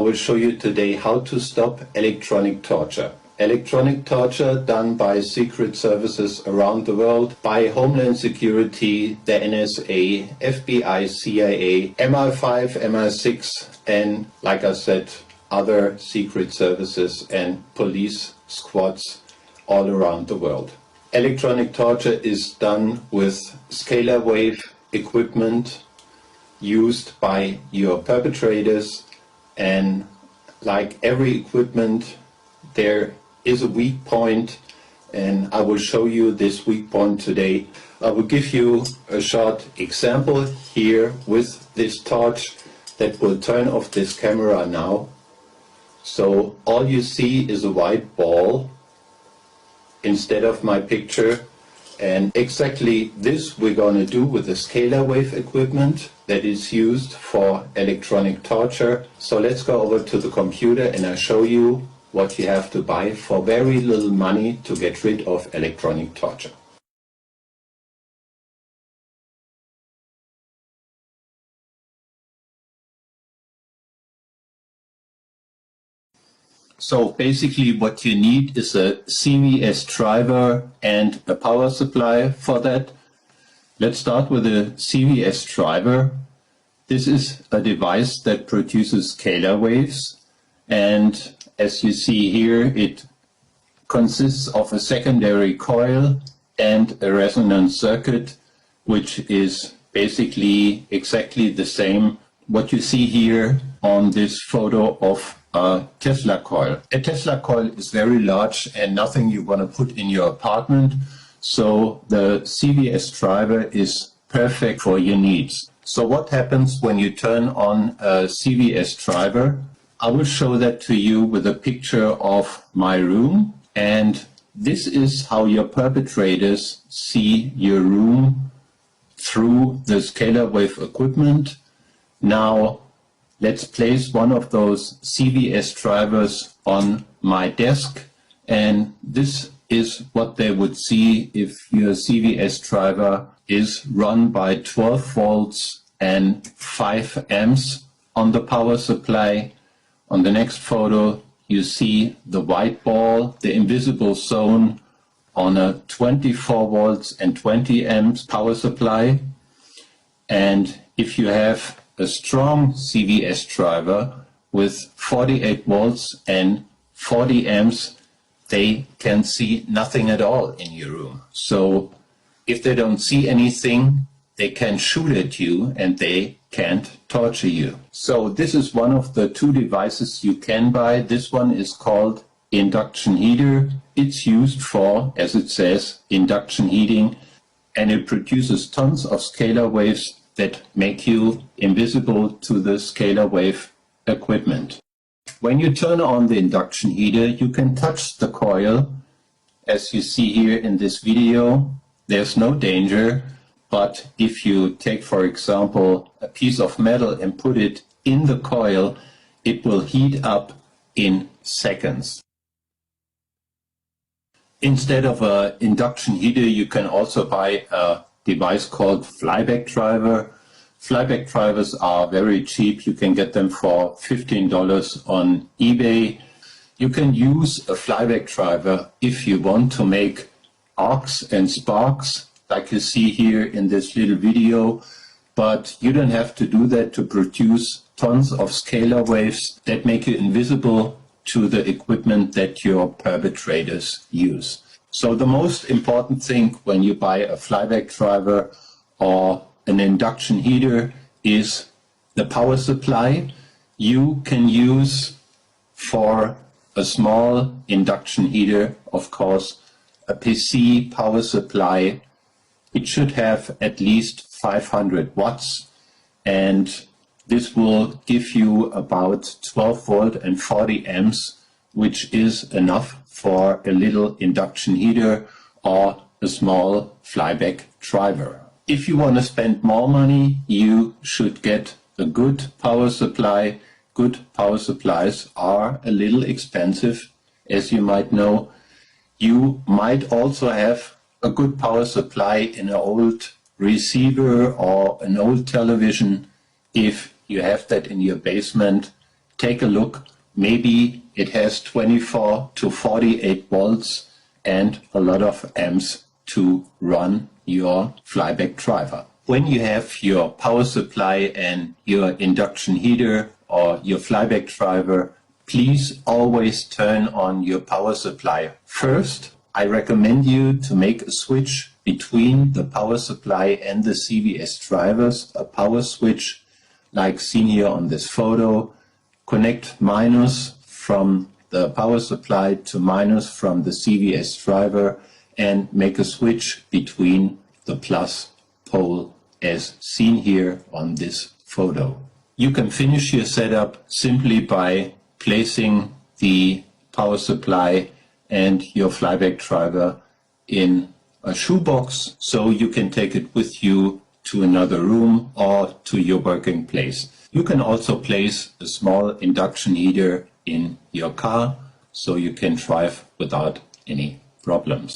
I will show you today how to stop electronic torture. Electronic torture done by secret services around the world, by Homeland Security, the NSA, FBI, CIA, MI5, MI6, and like I said, other secret services and police squads all around the world. Electronic torture is done with scalar wave equipment used by your perpetrators, and like every equipment, there is a weak point, and I will show you this weak point today. I will give you a short example here with this torch that will turn off this camera now. So all you see is a white ball instead of my picture, and exactly this we're going to do with the scalar wave equipment that is used for electronic torture. So let's go over to the computer and I'll show you what you have to buy for very little money to get rid of electronic torture. So basically what you need is a CVS driver and a power supply for that. Let's start with a CVS driver. This is a device that produces scalar waves, and as you see here, it consists of a secondary coil and a resonance circuit, which is basically exactly the same what you see here on this photo of a Tesla coil. A Tesla coil is very large and nothing you want to put in your apartment, so the CVS driver is perfect for your needs. So what happens when you turn on a CVS driver? I will show that to you with a picture of my room, and this is how your perpetrators see your room through the scalar wave equipment. Now let's place one of those CVS drivers on my desk, and this is what they would see if your CVS driver is run by 12 volts and 5 amps on the power supply. On the next photo, you see the white ball, the invisible zone, on a 24 volts and 20 amps power supply. And if you have a strong CVS driver with 48 volts and 40 amps, they can see nothing at all in your room. So if they don't see anything, they can shoot at you and they can't torture you. So this is one of the two devices you can buy. This one is called induction heater. It's used for, as it says, induction heating, and it produces tons of scalar waves that make you invisible to the scalar wave equipment. When you turn on the induction heater, you can touch the coil. As you see here in this video, there's no danger. But if you take, for example, a piece of metal and put it in the coil, it will heat up in seconds. Instead of an induction heater, you can also buy a device called flyback driver. Flyback drivers are very cheap. You can get them for $15 on eBay. You can use a flyback driver if you want to make arcs and sparks, like you see here in this little video, but you don't have to do that to produce tons of scalar waves that make you invisible to the equipment that your perpetrators use. So the most important thing when you buy a flyback driver or an induction heater is the power supply. You can use for a small induction heater, of course, a PC power supply. It should have at least 500 watts, and this will give you about 12 volt and 40 amps, which is enough for a little induction heater or a small flyback driver. If you want to spend more money, you should get a good power supply. Good power supplies are a little expensive, as you might know. You might also have a good power supply in an old receiver or an old television. If you have that in your basement, take a look. Maybe it has 24 to 48 volts and a lot of amps to run your flyback driver. When you have your power supply and your induction heater or your flyback driver, please always turn on your power supply first. I recommend you to make a switch between the power supply and the CVS drivers, a power switch like seen here on this photo. Connect minus from the power supply to minus from the CVS driver and make a switch between the plus pole as seen here on this photo. You can finish your setup simply by placing the power supply and your flyback driver in a shoebox so you can take it with you to another room or to your working place. You can also place a small induction heater in your car so you can drive without any problems.